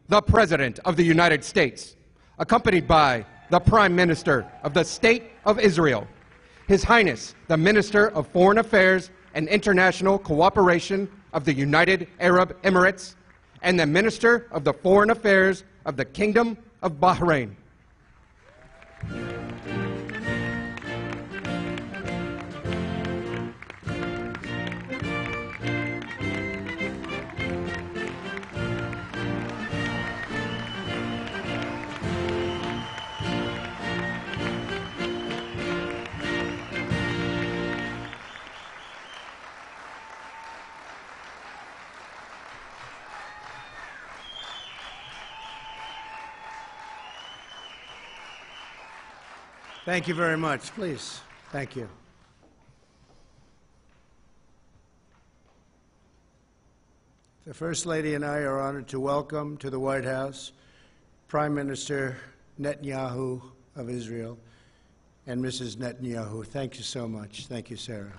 the President of the United States, accompanied by the Prime Minister of the State of Israel, His Highness, the Minister of Foreign Affairs and International Cooperation of the United Arab Emirates, and the Minister of the Foreign Affairs of the Kingdom of Bahrain. Thank you very much. Please. Thank you. The First Lady and I are honored to welcome to the White House Prime Minister Netanyahu of Israel and Mrs. Netanyahu. Thank you so much. Thank you, Sarah.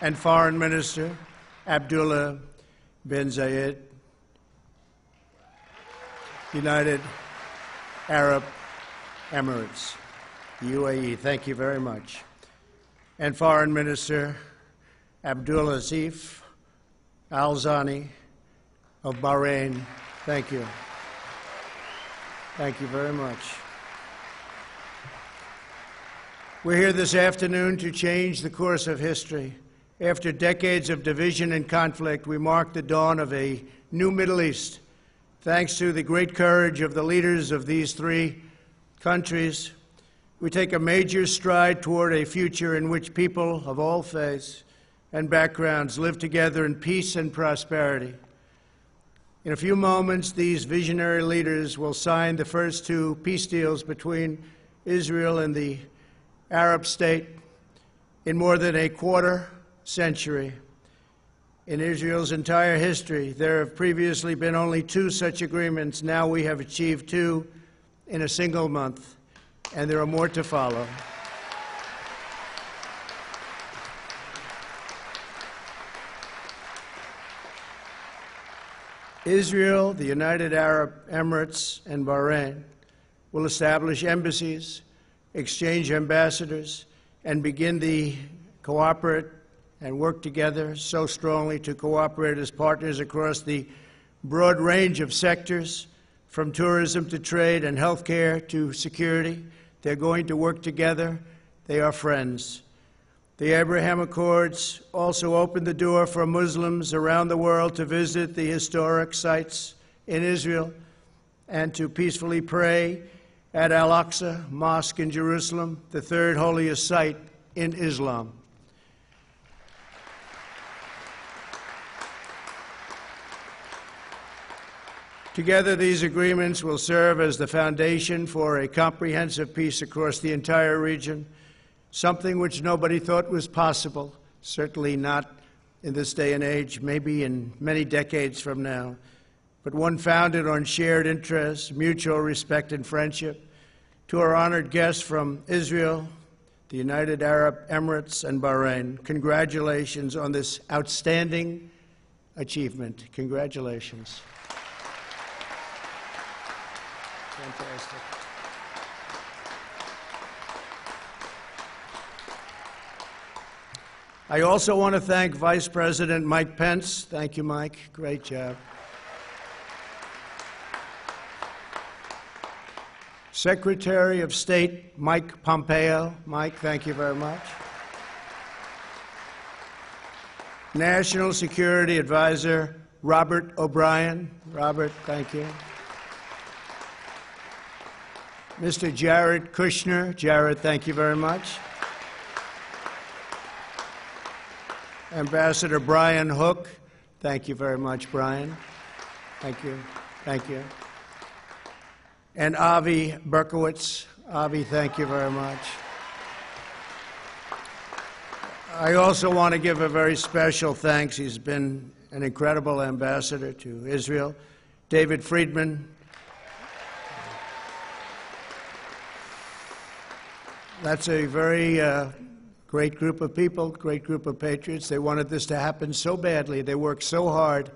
And Foreign Minister Abdullah bin Zayed, United Arab Emirates, UAE. Thank you very much. And Foreign Minister Abdulaziz Al Zani of Bahrain. Thank you. Thank you very much. We're here this afternoon to change the course of history. After decades of division and conflict, we mark the dawn of a new Middle East. Thanks to the great courage of the leaders of these three countries, we take a major stride toward a future in which people of all faiths and backgrounds live together in peace and prosperity. In a few moments, these visionary leaders will sign the first two peace deals between Israel and the Arab state in more than a quarter century. In Israel's entire history, there have previously been only two such agreements. Now we have achieved two in a single month, and there are more to follow. Israel, the United Arab Emirates, and Bahrain will establish embassies, exchange ambassadors, and begin the cooperate and work together so strongly to cooperate as partners across the broad range of sectors, from tourism to trade and healthcare to security. They're going to work together. They are friends. The Abraham Accords also opened the door for Muslims around the world to visit the historic sites in Israel and to peacefully pray at Al-Aqsa Mosque in Jerusalem, the third holiest site in Islam. Together, these agreements will serve as the foundation for a comprehensive peace across the entire region, something which nobody thought was possible, certainly not in this day and age, maybe in many decades from now, but one founded on shared interests, mutual respect, and friendship. To our honored guests from Israel, the United Arab Emirates, and Bahrain, congratulations on this outstanding achievement. Congratulations. Fantastic. I also want to thank Vice President Mike Pence. Thank you, Mike. Great job. Secretary of State Mike Pompeo. Mike, thank you very much. National Security Advisor Robert O'Brien. Robert, thank you. Mr. Jared Kushner. Jared, thank you very much. Ambassador Brian Hook. Thank you very much, Brian. Thank you. Thank you. And Avi Berkowitz. Avi, thank you very much. I also want to give a very special thanks. He's been an incredible ambassador to Israel. David Friedman. That's a very great group of people, great group of patriots. They wanted this to happen so badly. They worked so hard.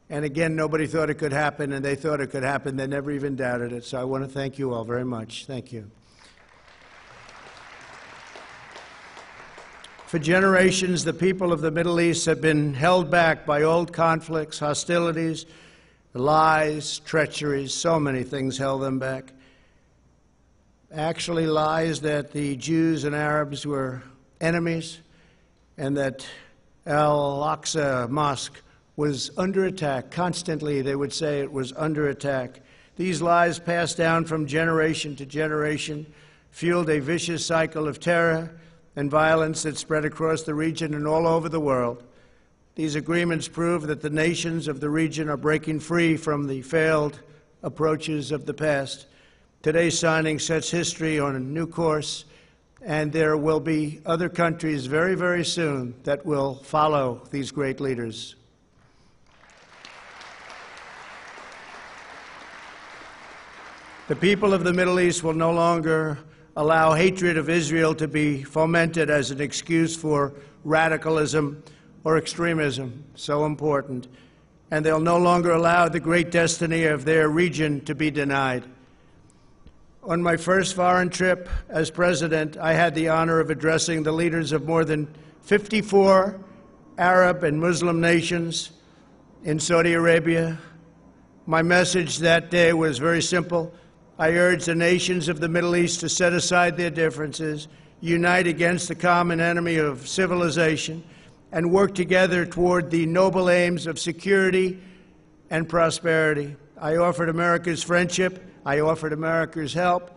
And again, nobody thought it could happen, and they thought it could happen. They never even doubted it. So I want to thank you all very much. Thank you. For generations, the people of the Middle East have been held back by old conflicts, hostilities, lies, treacheries. So many things held them back. Actually, lies that the Jews and Arabs were enemies and that Al-Aqsa Mosque was under attack. Constantly, they would say it was under attack. These lies, passed down from generation to generation, fueled a vicious cycle of terror and violence that spread across the region and all over the world. These agreements prove that the nations of the region are breaking free from the failed approaches of the past. Today's signing sets history on a new course, and there will be other countries very, very soon that will follow these great leaders. The people of the Middle East will no longer allow hatred of Israel to be fomented as an excuse for radicalism or extremism, so important. And they'll no longer allow the great destiny of their region to be denied. On my first foreign trip as president, I had the honor of addressing the leaders of more than 54 Arab and Muslim nations in Saudi Arabia. My message that day was very simple. I urged the nations of the Middle East to set aside their differences, unite against the common enemy of civilization, and work together toward the noble aims of security and prosperity. I offered America's friendship. I offered America's help.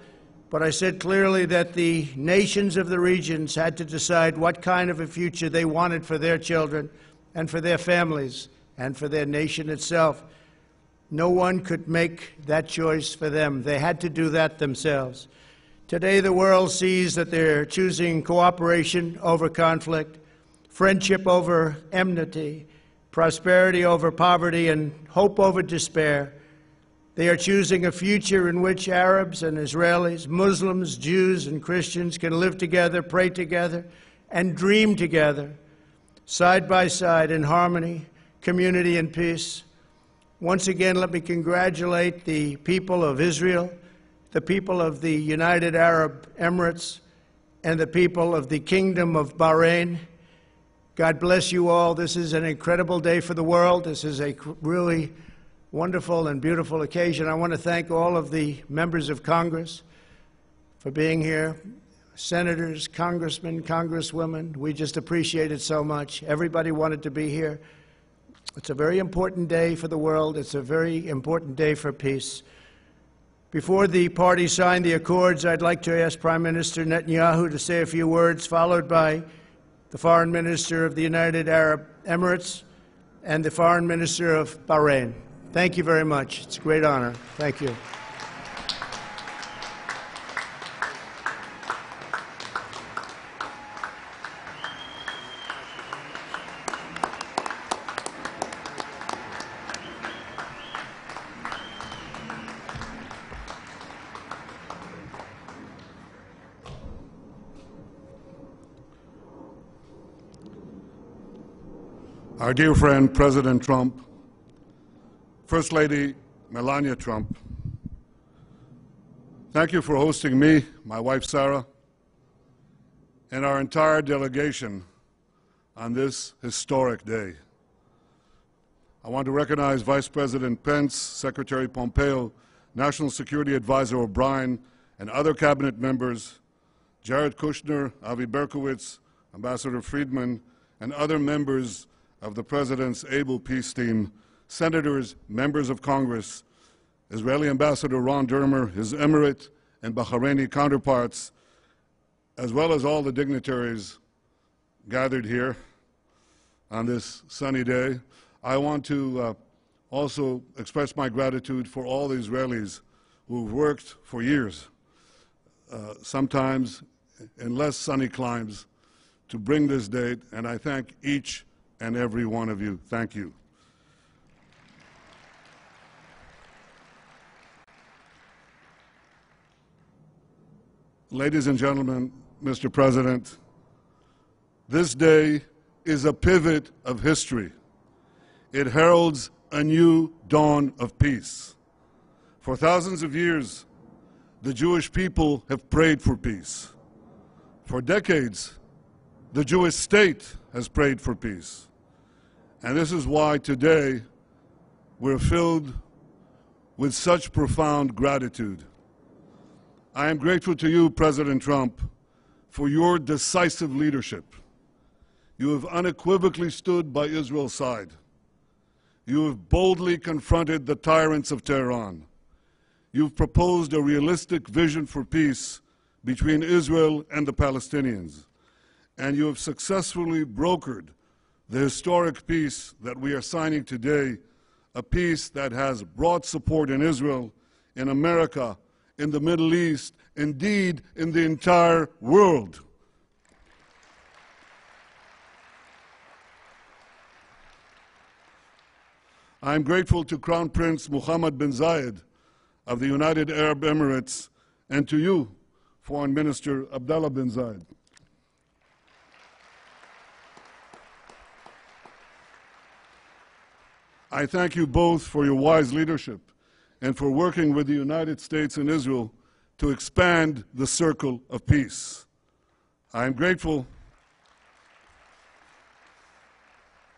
But I said clearly that the nations of the regions had to decide what kind of a future they wanted for their children and for their families and for their nation itself. No one could make that choice for them. They had to do that themselves. Today, the world sees that they're choosing cooperation over conflict, friendship over enmity, prosperity over poverty, and hope over despair. They are choosing a future in which Arabs and Israelis, Muslims, Jews, and Christians can live together, pray together, and dream together, side by side in harmony, community, and peace. Once again, let me congratulate the people of Israel, the people of the United Arab Emirates, and the people of the Kingdom of Bahrain. God bless you all. This is an incredible day for the world. This is a really wonderful and beautiful occasion. I want to thank all of the members of Congress for being here, senators, congressmen, congresswomen. We just appreciate it so much. Everybody wanted to be here. It's a very important day for the world. It's a very important day for peace. Before the parties sign the accords, I'd like to ask Prime Minister Netanyahu to say a few words, followed by the Foreign Minister of the United Arab Emirates and the Foreign Minister of Bahrain. Thank you very much. It's a great honor. Thank you. Our dear friend, President Trump, First Lady Melania Trump, thank you for hosting me, my wife Sarah, and our entire delegation on this historic day. I want to recognize Vice President Pence, Secretary Pompeo, National Security Advisor O'Brien, and other cabinet members, Jared Kushner, Avi Berkowitz, Ambassador Friedman, and other members of the President's able peace team, senators, members of Congress, Israeli Ambassador Ron Dermer, his Emirate and Bahraini counterparts, as well as all the dignitaries gathered here on this sunny day. I want to also express my gratitude for all the Israelis who've worked for years, sometimes in less sunny climes, to bring this date, and I thank each and every one of you. Thank you. Ladies and gentlemen, Mr. President, this day is a pivot of history. It heralds a new dawn of peace. For thousands of years, the Jewish people have prayed for peace. For decades, the Jewish state has prayed for peace. And this is why today we're filled with such profound gratitude. I am grateful to you, President Trump, for your decisive leadership. You have unequivocally stood by Israel's side. You have boldly confronted the tyrants of Tehran. You've proposed a realistic vision for peace between Israel and the Palestinians. And you have successfully brokered the historic peace that we are signing today, a peace that has broad support in Israel, in America, in the Middle East, indeed in the entire world. I am grateful to Crown Prince Mohammed bin Zayed of the United Arab Emirates and to you, Foreign Minister Abdullah bin Zayed. I thank you both for your wise leadership and for working with the United States and Israel to expand the circle of peace. I am grateful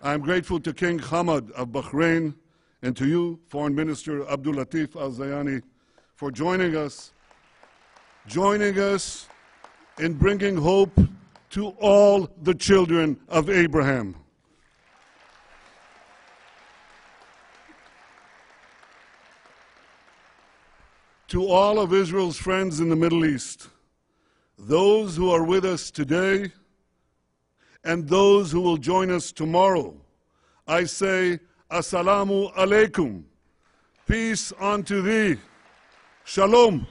to King Hamad of Bahrain and to you, Foreign Minister Abdul Latif Al-Zayani, for joining us in bringing hope to all the children of Abraham. To all of Israel's friends in the Middle East, those who are with us today and those who will join us tomorrow, I say, Assalamu alaikum. Peace unto thee. Shalom.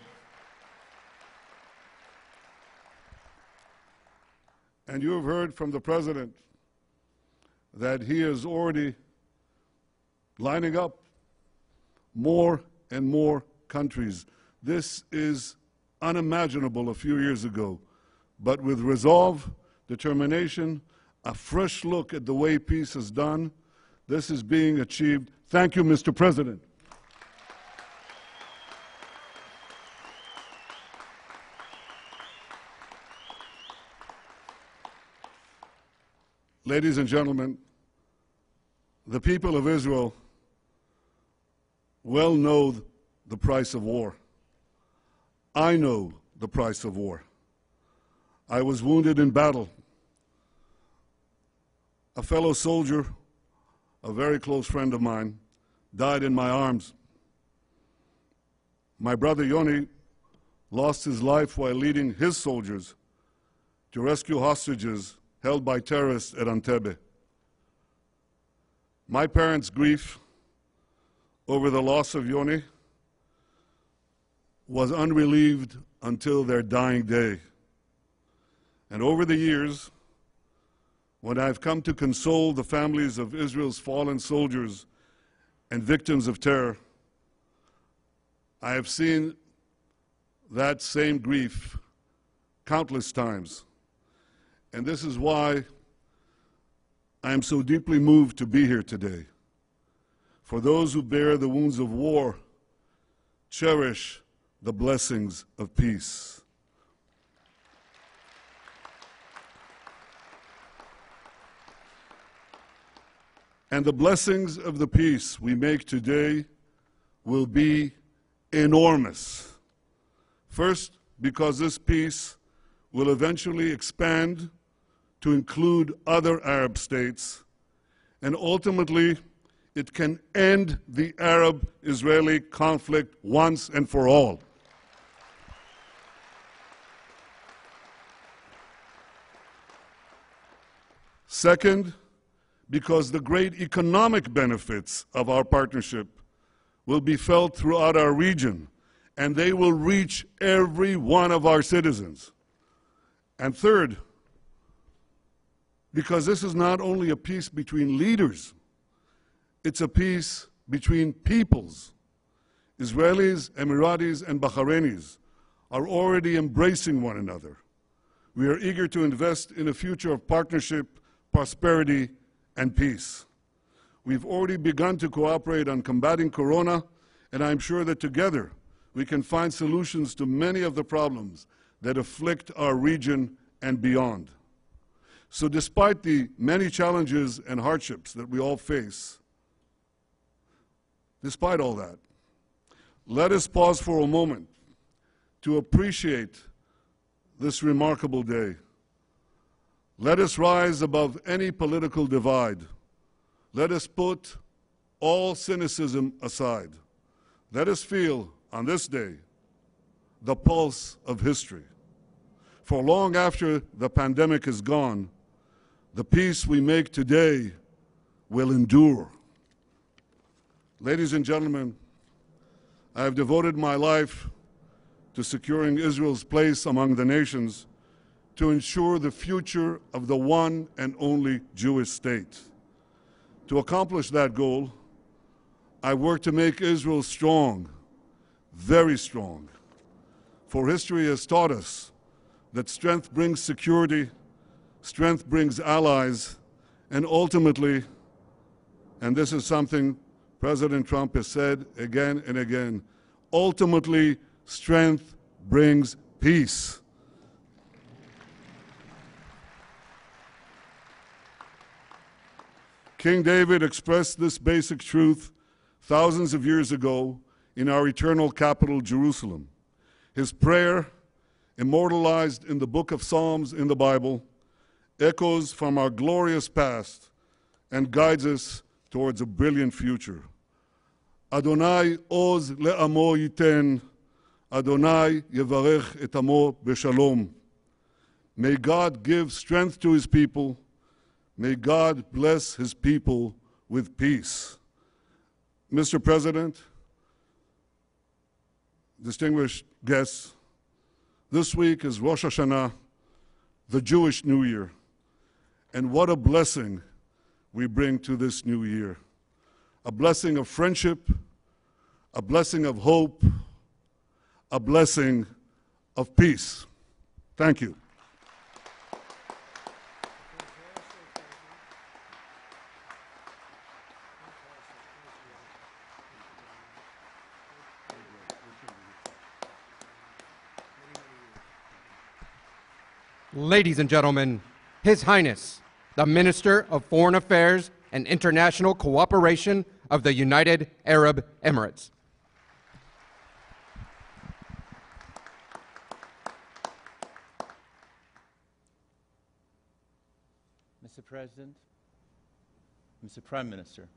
And you have heard from the President that he is already lining up more and more countries. This is unimaginable a few years ago, but with resolve, determination, a fresh look at the way peace is done, this is being achieved. Thank you, Mr. President. Ladies and gentlemen, the people of Israel well know the price of war. I know the price of war. I was wounded in battle. A fellow soldier, a very close friend of mine, died in my arms. My brother Yoni lost his life while leading his soldiers to rescue hostages held by terrorists at Entebbe. My parents' grief over the loss of Yoni was unrelieved until their dying day. And over the years, when I've come to console the families of Israel's fallen soldiers and victims of terror, I have seen that same grief countless times. And this is why I am so deeply moved to be here today. For those who bear the wounds of war, cherish the blessings of peace. And the blessings of the peace we make today will be enormous. First, because this peace will eventually expand to include other Arab states, and ultimately it can end the Arab-Israeli conflict once and for all. Second, because the great economic benefits of our partnership will be felt throughout our region, and they will reach every one of our citizens. And third, because this is not only a peace between leaders, it's a peace between peoples. Israelis, Emiratis, and Bahrainis are already embracing one another. We are eager to invest in a future of partnership, prosperity, and peace. We've already begun to cooperate on combating corona, and I'm sure that together we can find solutions to many of the problems that afflict our region and beyond. So despite the many challenges and hardships that we all face, despite all that, let us pause for a moment to appreciate this remarkable day. Let us rise above any political divide. Let us put all cynicism aside. Let us feel, on this day, the pulse of history. For long after the pandemic is gone, the peace we make today will endure. Ladies and gentlemen, I have devoted my life to securing Israel's place among the nations to ensure the future of the one and only Jewish state. To accomplish that goal, I work to make Israel strong, very strong. For history has taught us that strength brings security, strength brings allies, and ultimately, and this is something President Trump has said again and again, ultimately, strength brings peace. King David expressed this basic truth thousands of years ago in our eternal capital, Jerusalem. His prayer, immortalized in the book of Psalms in the Bible, echoes from our glorious past and guides us towards a brilliant future. Adonai oz le'amo yiten, Adonai yevarech et amo b'shalom. May God give strength to his people. May God bless his people with peace. Mr. President, distinguished guests, this week is Rosh Hashanah, the Jewish New Year. And what a blessing we bring to this new year. A blessing of friendship, a blessing of hope, a blessing of peace. Thank you. Ladies and gentlemen, His Highness, the Minister of Foreign Affairs and International Cooperation of the United Arab Emirates. Mr. President, Mr. Prime Minister,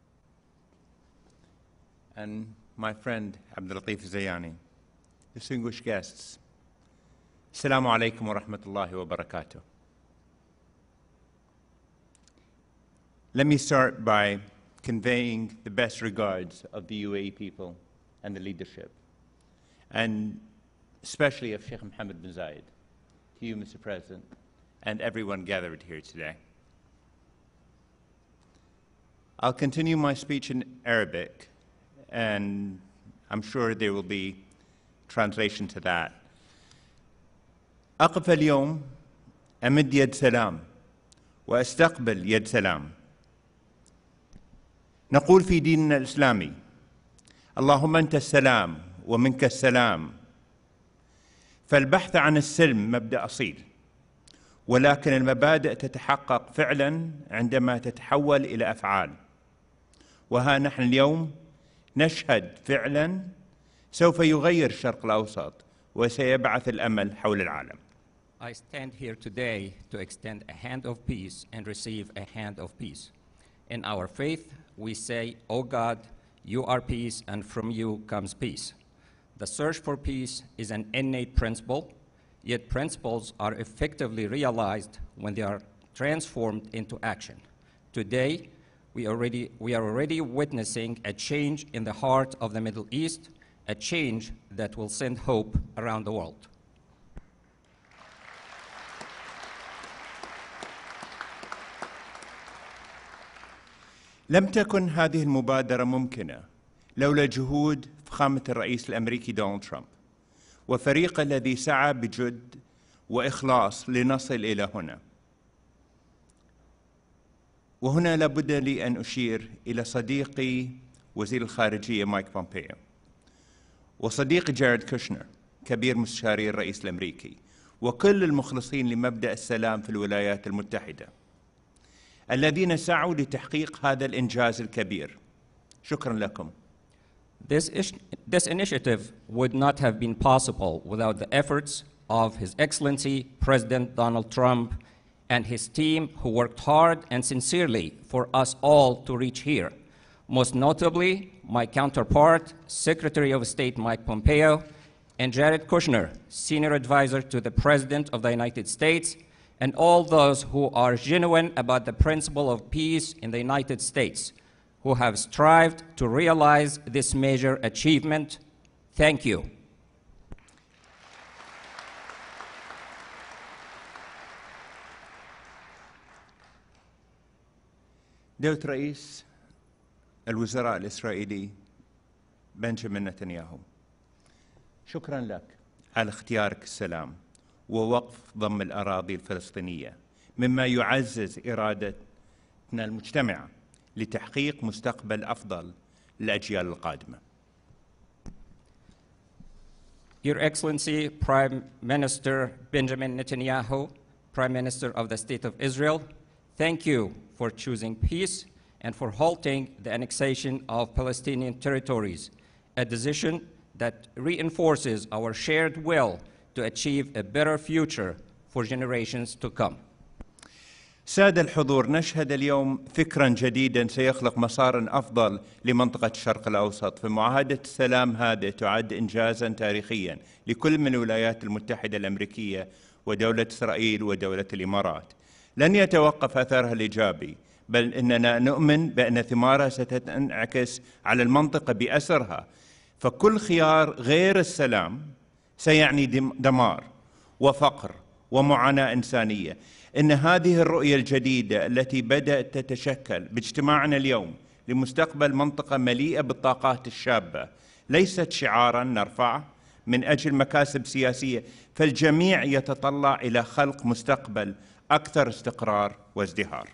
and my friend Abdulatif Zayani, distinguished guests, Assalamu alaikum wa rahmatullahi wa barakatuh. Let me start by conveying the best regards of the UAE people and the leadership, and especially of Sheikh Mohammed bin Zayed, to you, Mr. President, and everyone gathered here today. I'll continue my speech in Arabic, and I'm sure there will be translation to that. أقف اليوم أمد يد سلام وأستقبل يد سلام. نقول في ديننا الإسلامي: اللهم أنت السلام ومنك السلام. فالبحث عن السلم مبدأ أصيل، ولكن المبادئ تتحقق فعلا عندما تتحول إلى أفعال. وها نحن اليوم نشهد فعلا سوف يغير الشرق الأوسط وسيبعث الأمل حول العالم. I stand here today to extend a hand of peace and receive a hand of peace. In our faith, we say, "O God, you are peace, and from you comes peace." The search for peace is an innate principle, yet principles are effectively realized when they are transformed into action. Today, we are already witnessing a change in the heart of the Middle East, a change that will send hope around the world. لم تكن هذه المبادرة ممكنة لولا جهود فخامة الرئيس الأمريكي دونالد ترامب وفريقه الذي سعى بجد وإخلاص لنصل إلى هنا. وهنا لابد لي أن أشير إلى صديقي وزير الخارجية مايك بومبيو وصديقي جاريد كوشنر كبير مستشاري الرئيس الأمريكي وكل المخلصين لمبدأ السلام في الولايات المتحدة الذين سعوا لتحقيق هذا الإنجاز الكبير. شكرا لكم. This initiative would not have been possible without the efforts of His Excellency President Donald Trump and his team, who worked hard and sincerely for us all to reach here. Most notably, my counterpart, Secretary of State Mike Pompeo, and Jared Kushner, Senior Advisor to the President of the United States, and all those who are genuine about the principle of peace in the United States, who have strived to realize this major achievement. Thank you. دولة رئيس الوزراء الإسرائيلي بنجامين نتنياهو، شكرا لك على اختيارك السلام ووقف ضم الأراضي الفلسطينية، مما يعزز إرادتنا المجتمعة لتحقيق مستقبل أفضل للأجيال القادمة. Your Excellency, Prime Minister Benjamin Netanyahu, Prime Minister of the State of Israel, thank you for choosing peace and for halting the annexation of Palestinian territories, a decision that reinforces our shared will to achieve a better future for generations to come. سادة الحضور، نشهد اليوم فكرا جديدا سيخلق مسارا أفضل لمنطقة الشرق الأوسط، فمعاهدة السلام هذه تعد إنجازا تاريخيا لكل من الولايات المتحدة الأمريكية ودولة إسرائيل ودولة الإمارات. لن يتوقف أثرها الإيجابي، بل إننا نؤمن بأن ثمارها ستنعكس على المنطقة بأسرها، فكل خيار غير السلام سيعني دمار وفقر ومعاناة إنسانية. إن هذه الرؤية الجديدة التي بدأت تتشكل باجتماعنا اليوم لمستقبل منطقة مليئة بالطاقات الشابة ليست شعاراً نرفعه من أجل مكاسب سياسية، فالجميع يتطلع إلى خلق مستقبل أكثر استقرار وازدهار.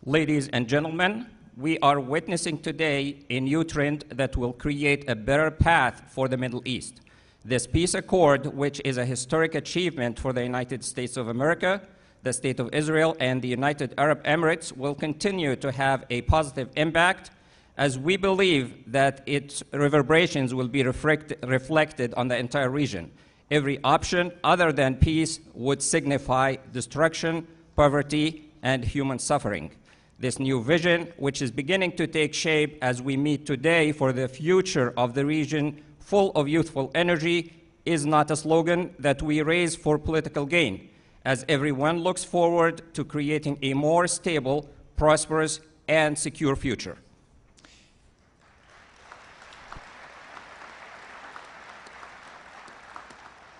Ladies and gentlemen, we are witnessing today a new trend that will create a better path for the Middle East. This peace accord, which is a historic achievement for the United States of America, the State of Israel, and the United Arab Emirates, will continue to have a positive impact, as we believe that its reverberations will be reflected on the entire region. Every option other than peace would signify destruction, poverty, and human suffering. This new vision, which is beginning to take shape as we meet today for the future of the region full of youthful energy, is not a slogan that we raise for political gain, as everyone looks forward to creating a more stable, prosperous, and secure future.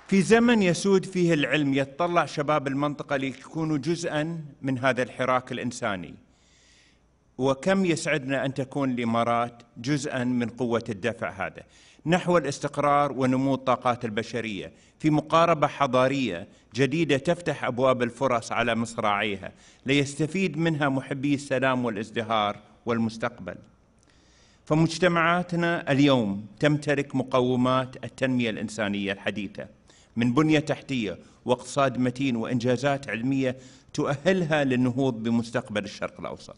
في زمن يسود فيه العلم يتطلع شباب المنطقة ليكونوا جزءاً من هذا الحراك الإنساني، وكم يسعدنا أن تكون الإمارات جزءاً من قوة الدفع هذا نحو الاستقرار ونمو الطاقات البشرية في مقاربة حضارية جديدة تفتح أبواب الفرص على مصراعيها ليستفيد منها محبي السلام والازدهار والمستقبل. فمجتمعاتنا اليوم تمتلك مقومات التنمية الإنسانية الحديثة من بنية تحتية واقتصاد متين وإنجازات علمية تؤهلها للنهوض بمستقبل الشرق الأوسط.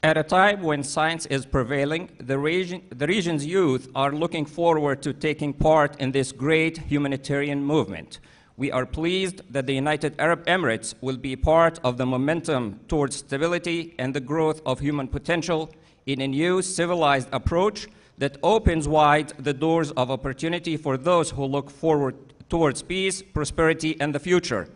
At a time when science is prevailing, the region's youth are looking forward to taking part in this great humanitarian movement. We are pleased that the United Arab Emirates will be part of the momentum towards stability and the growth of human potential in a new civilized approach that opens wide the doors of opportunity for those who look forward towards peace, prosperity, and the future.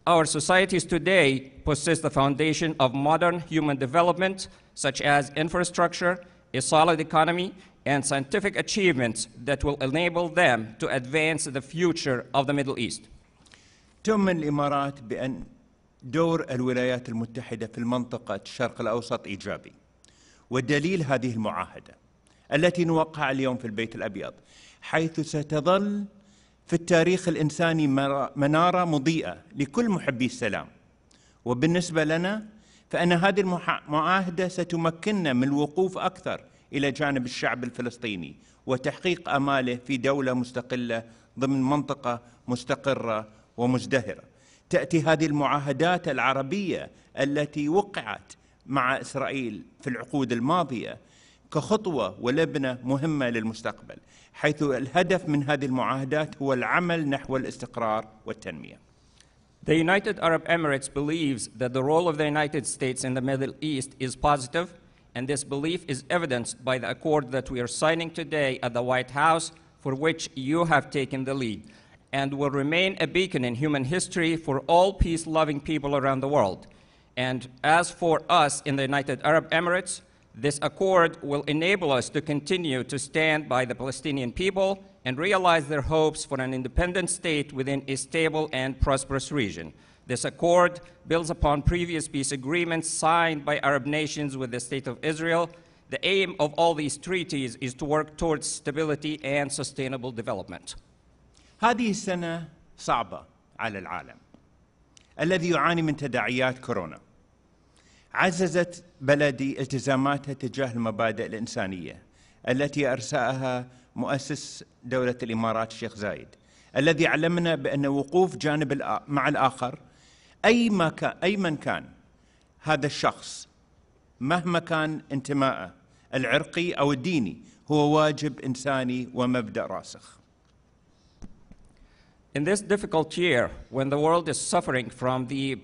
Our societies today possess the foundation of modern human development, such as infrastructure, a solid economy, and scientific achievements that will enable them to advance the future of the Middle East. تؤمن الإمارات بأن دور الولايات المتحدة في المنطقة الشرق الأوسط إيجابي، والدليل هذه المعاهدة التي نوقع اليوم في البيت الأبيض، حيث ستظل في التاريخ الإنساني منارة مضيئة لكل محبي السلام. وبالنسبة لنا فإن هذه المعاهدة ستمكننا من الوقوف أكثر إلى جانب الشعب الفلسطيني وتحقيق آماله في دولة مستقلة ضمن منطقة مستقرة ومزدهرة. تأتي هذه المعاهدات العربية التي وقعت مع إسرائيل في العقود الماضية كخطوة ولبنة مهمة للمستقبل، حيث الهدف من هذه المعاهدات هو العمل نحو الاستقرار والتنمية. The United Arab Emirates believes that the role of the United States in the Middle East is positive, and this belief is evidenced by the accord that we are signing today at the White House, for which you have taken the lead, and will remain a beacon in human history for all peace-loving people around the world. And as for us in the United Arab Emirates, this accord will enable us to continue to stand by the Palestinian people and realize their hopes for an independent state within a stable and prosperous region. This accord builds upon previous peace agreements signed by Arab nations with the State of Israel. The aim of all these treaties is to work towards stability and sustainable development. هذه السنة صعبة على العالم الذي يعاني من تداعيات كورونا. عززت بلدي التزاماتها تجاه المبادئ الإنسانية التي أرساها مؤسس دولة الإمارات الشيخ زايد، الذي علمنا بأن وقوف جانب مع الآخر أي من كان هذا الشخص مهما كان انتمائه العرقي أو الديني هو واجب إنساني ومبدأ راسخ. In this difficult year, when the world is suffering from the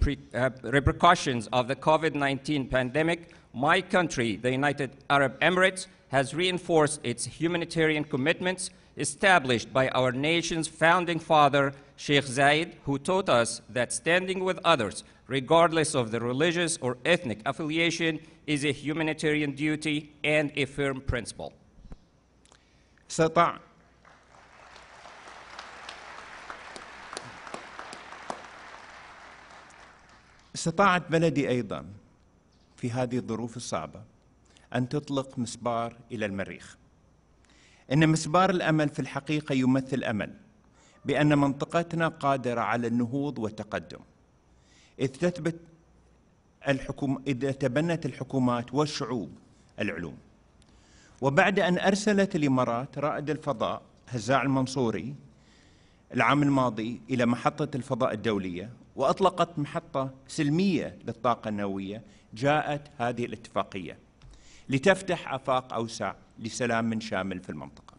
repercussions of the COVID-19 pandemic, my country, the United Arab Emirates, has reinforced its humanitarian commitments established by our nation's founding father, Sheikh Zayed, who taught us that standing with others, regardless of their religious or ethnic affiliation, is a humanitarian duty and a firm principle. استطاعت بلدي أيضاً في هذه الظروف الصعبة أن تطلق مسبار إلى المريخ. إن مسبار الأمل في الحقيقة يمثل أمل بأن منطقتنا قادرة على النهوض والتقدم، إذ تبنت الحكومات والشعوب العلوم. وبعد أن أرسلت الإمارات رائد الفضاء هزاع المنصوري العام الماضي إلى محطة الفضاء الدولية وأطلقت محطة سلمية للطاقة النووية، جاءت هذه الاتفاقية لتفتح آفاق أوسع لسلام شامل في المنطقة.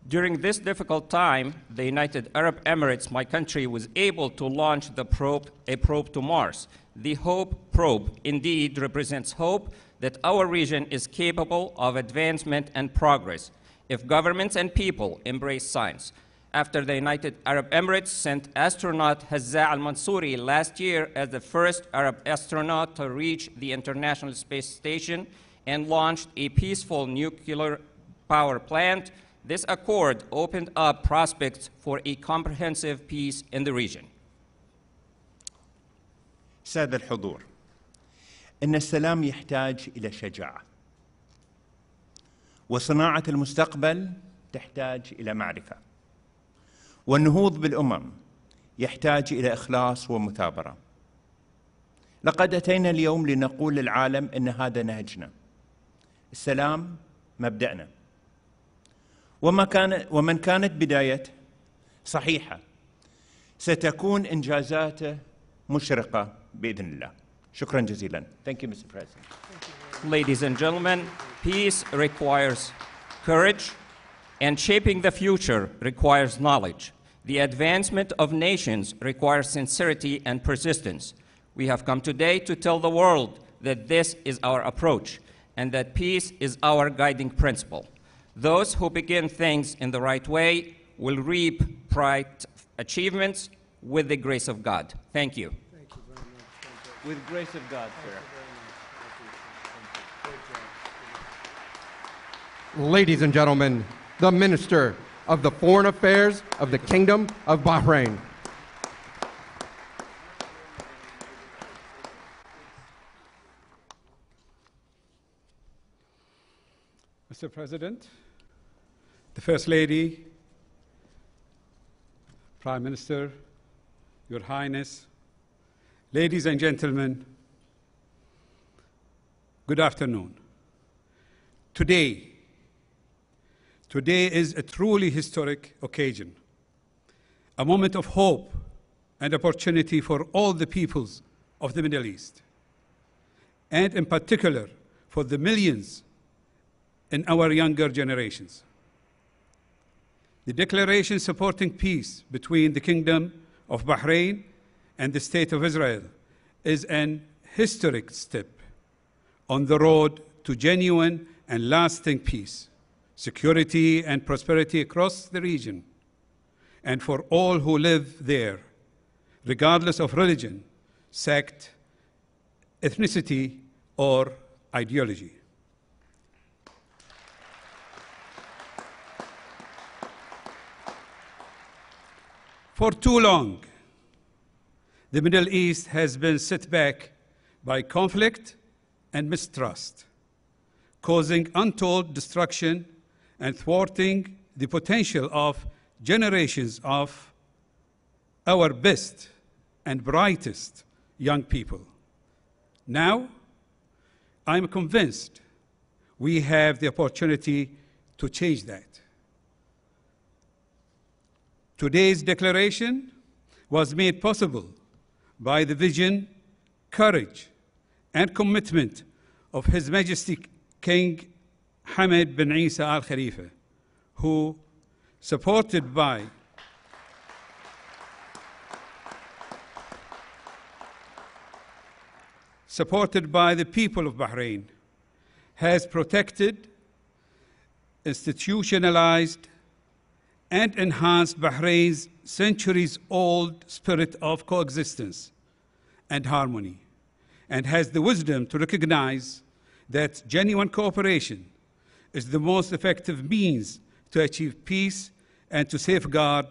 During this difficult time, the United Arab Emirates, my country, was able to launch a probe to Mars. The HOPE probe indeed represents hope that our region is capable of advancement and progress if governments and people embrace science. After the United Arab Emirates sent astronaut Hazza al-Mansouri last year as the first Arab astronaut to reach the International Space Station and launched a peaceful nuclear power plant, this accord opened up prospects for a comprehensive peace in the region. سادة الحضور، إن السلام يحتاج إلى شجاعة، وصناعة المستقبل تحتاج إلى معرفة، والنهوض بالأمم يحتاج إلى إخلاص ومثابرة. لقد أتينا اليوم لنقول للعالم إن هذا نهجنا، السلام مبدأنا، ومن كانت بدايته صحيحة ستكون إنجازاته مشرقة بإذن الله. شكرا جزيلا. Thank you, Mr. President. Ladies and gentlemen, peace requires courage, and shaping the future requires knowledge. The advancement of nations requires sincerity and persistence. We have come today to tell the world that this is our approach and that peace is our guiding principle. Those who begin things in the right way will reap bright achievements with the grace of God. Thank you. Thank you very much. With grace of God, sir. Ladies and gentlemen, the Minister of the Foreign Affairs of the Kingdom of Bahrain. Mr. President, the First Lady, Prime Minister, Your Highness, ladies and gentlemen, Good afternoon. Today is a truly historic occasion, a moment of hope and opportunity for all the peoples of the Middle East, and in particular for the millions in our younger generations. The declaration supporting peace between the Kingdom of Bahrain and the State of Israel is an historic step on the road to genuine and lasting peace, security, and prosperity across the region, and for all who live there, regardless of religion, sect, ethnicity, or ideology. For too long, the Middle East has been set back by conflict and mistrust, causing untold destruction and thwarting the potential of generations of our best and brightest young people. Now, I'm convinced we have the opportunity to change that. Today's declaration was made possible by the vision, courage, and commitment of His Majesty King Hamad bin Isa Al Khalifa, who, supported by the people of Bahrain, has protected, institutionalized, and enhanced Bahrain's centuries-old spirit of coexistence and harmony, and has the wisdom to recognize that genuine cooperation is the most effective means to achieve peace and to safeguard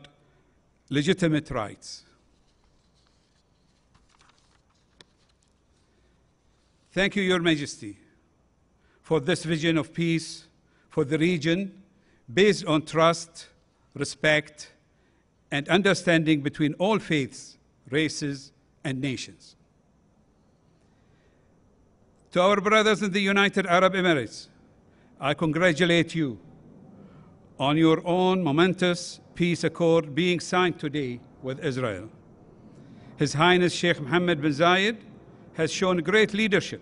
legitimate rights. Thank you, Your Majesty, for this vision of peace for the region based on trust, respect, and understanding between all faiths, races, and nations. To our brothers in the United Arab Emirates, I congratulate you on your own momentous peace accord being signed today with Israel. His Highness Sheikh Mohammed bin Zayed has shown great leadership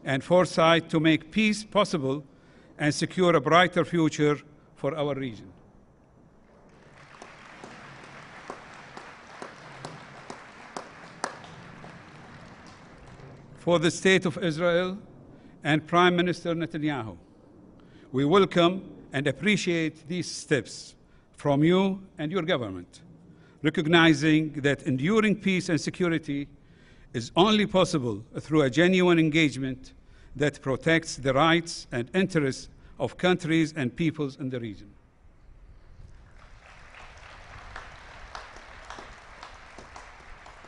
and foresight to make peace possible and secure a brighter future for our region. For the State of Israel and Prime Minister Netanyahu, we welcome and appreciate these steps from you and your government, recognizing that enduring peace and security is only possible through a genuine engagement that protects the rights and interests of countries and peoples in the region.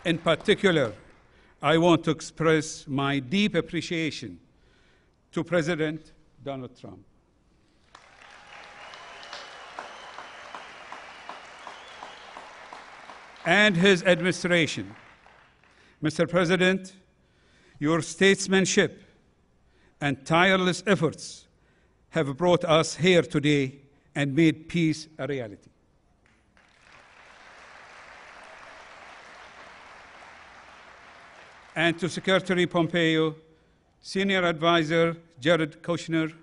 In particular, I want to express my deep appreciation to President Donald Trump and his administration. Mr. President, your statesmanship and tireless efforts have brought us here today and made peace a reality. And to Secretary Pompeo, Senior Advisor Jared Kushner,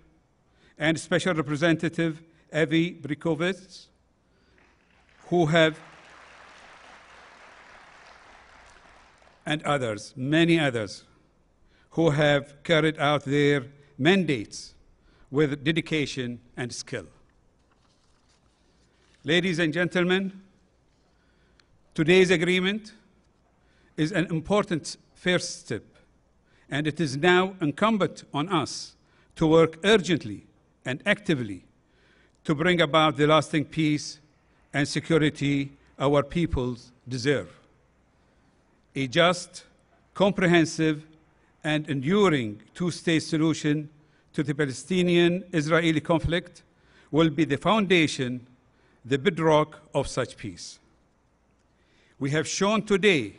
and Special Representative Avi Brikovitz, and others, many others, who have carried out their mandates with dedication and skill. Ladies and gentlemen, today's agreement is an important first step, and it is now incumbent on us to work urgently and actively to bring about the lasting peace and security our peoples deserve. A just, comprehensive, and enduring two-state solution to the Palestinian-Israeli conflict will be the foundation, the bedrock of such peace. We have shown today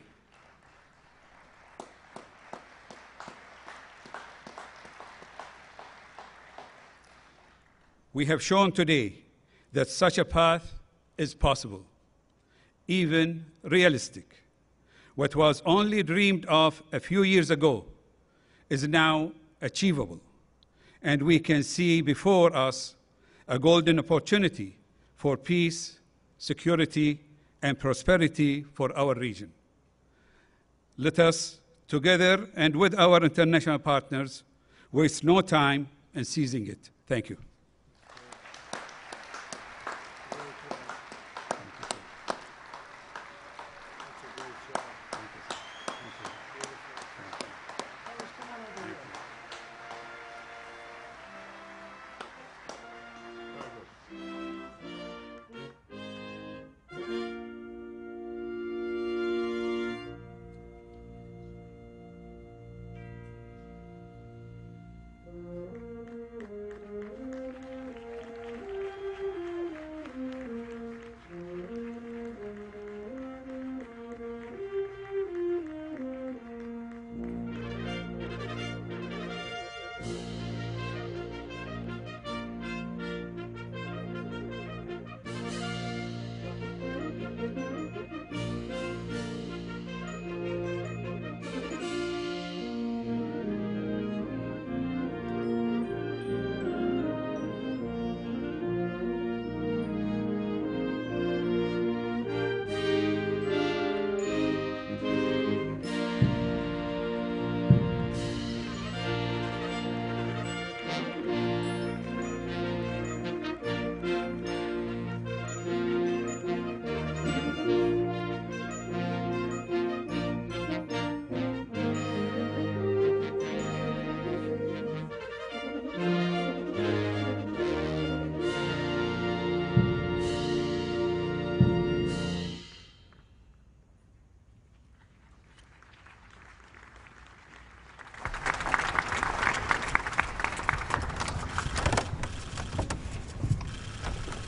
We have shown today that such a path is possible, even realistic. What was only dreamed of a few years ago is now achievable, and we can see before us a golden opportunity for peace, security, and prosperity for our region. Let us, together and with our international partners, waste no time in seizing it. Thank you.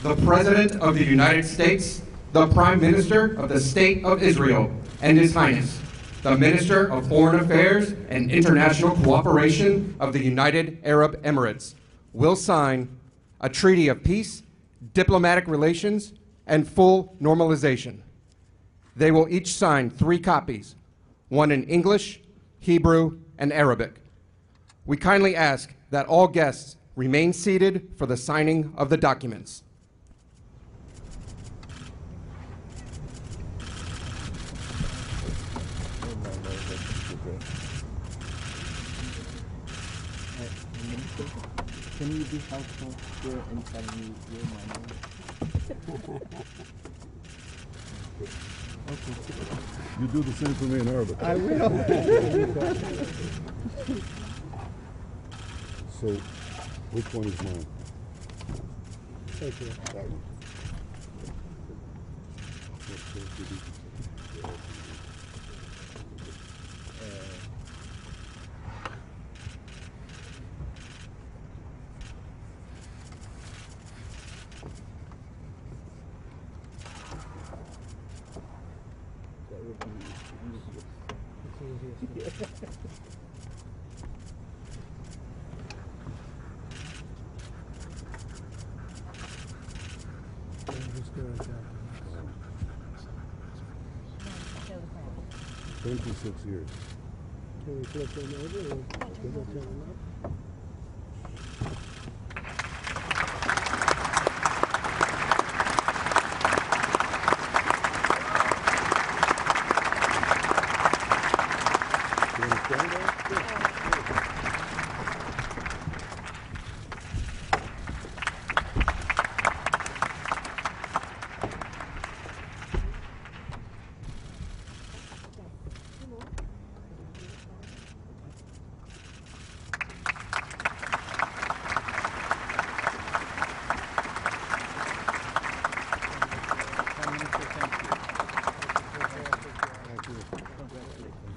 The President of the United States, the Prime Minister of the State of Israel, and His Highness, the Minister of Foreign Affairs and International Cooperation of the United Arab Emirates, will sign a treaty of peace, diplomatic relations, and full normalization. They will each sign 3 copies, one in English, Hebrew, and Arabic. We kindly ask that all guests remain seated for the signing of the documents. Can you be helpful here and tell me your name? Okay. You do the same for me in Arabic. I will. So, which one is mine? Thank you. That one. Been 26 years. Can we flip them over or can we turn them up? You understand that?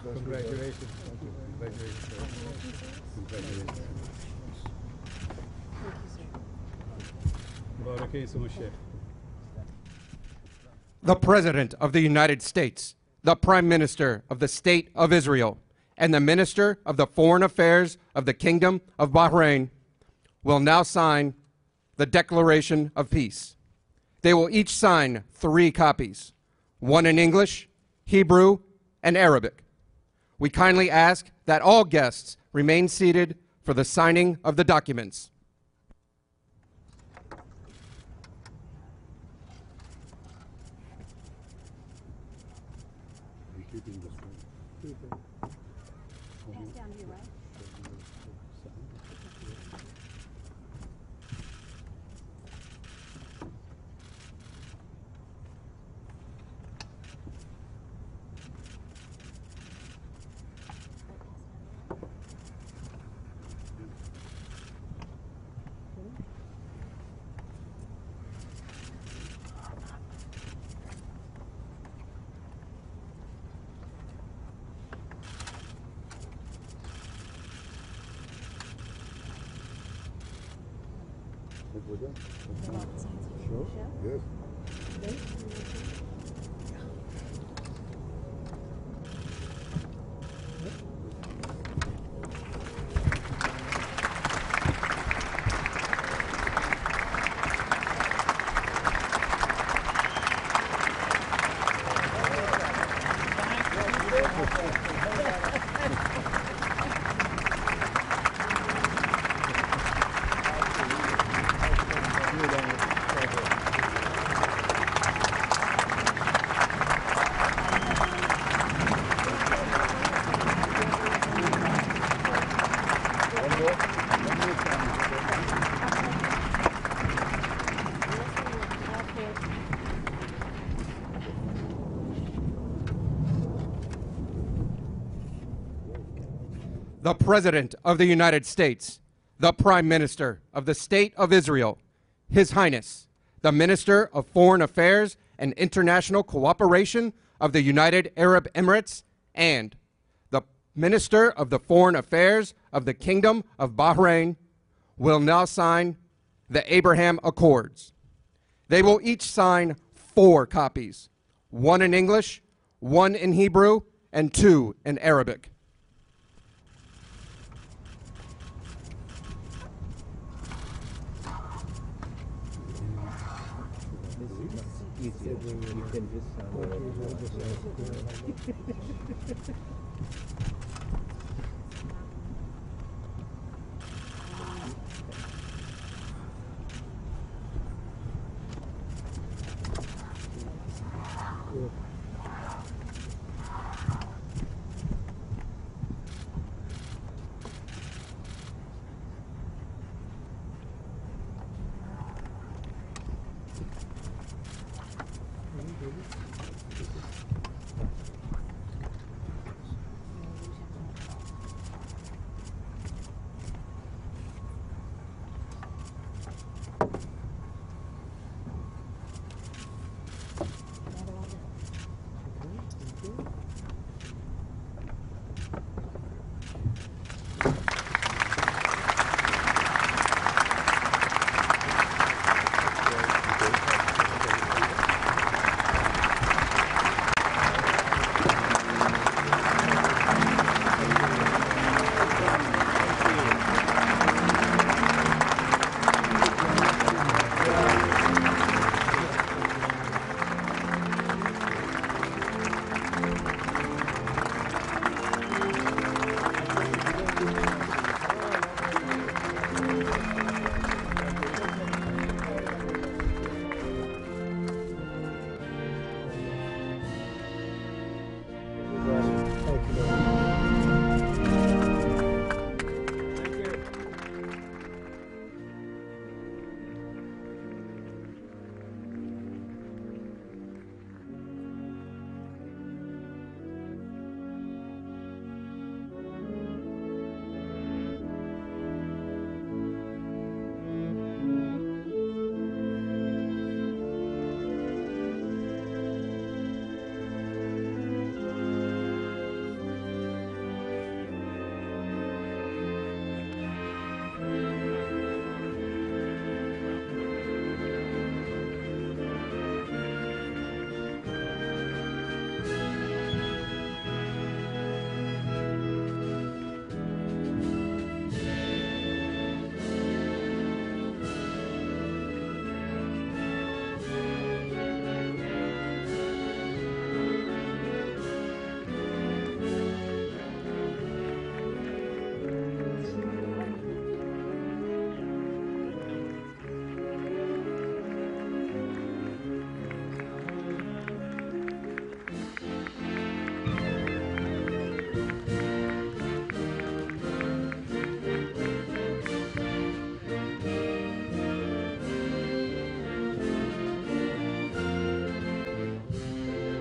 Congratulations. Congratulations. The President of the United States, the Prime Minister of the State of Israel, and the Minister of the Foreign Affairs of the Kingdom of Bahrain will now sign the Declaration of Peace. They will each sign 3 copies, one in English, Hebrew, and Arabic. We kindly ask that all guests remain seated for the signing of the documents. The President of the United States, the Prime Minister of the State of Israel, His Highness, the Minister of Foreign Affairs and International Cooperation of the United Arab Emirates, and the Minister of the Foreign Affairs of the Kingdom of Bahrain will now sign the Abraham Accords. They will each sign 4 copies, one in English, one in Hebrew, and 2 in Arabic.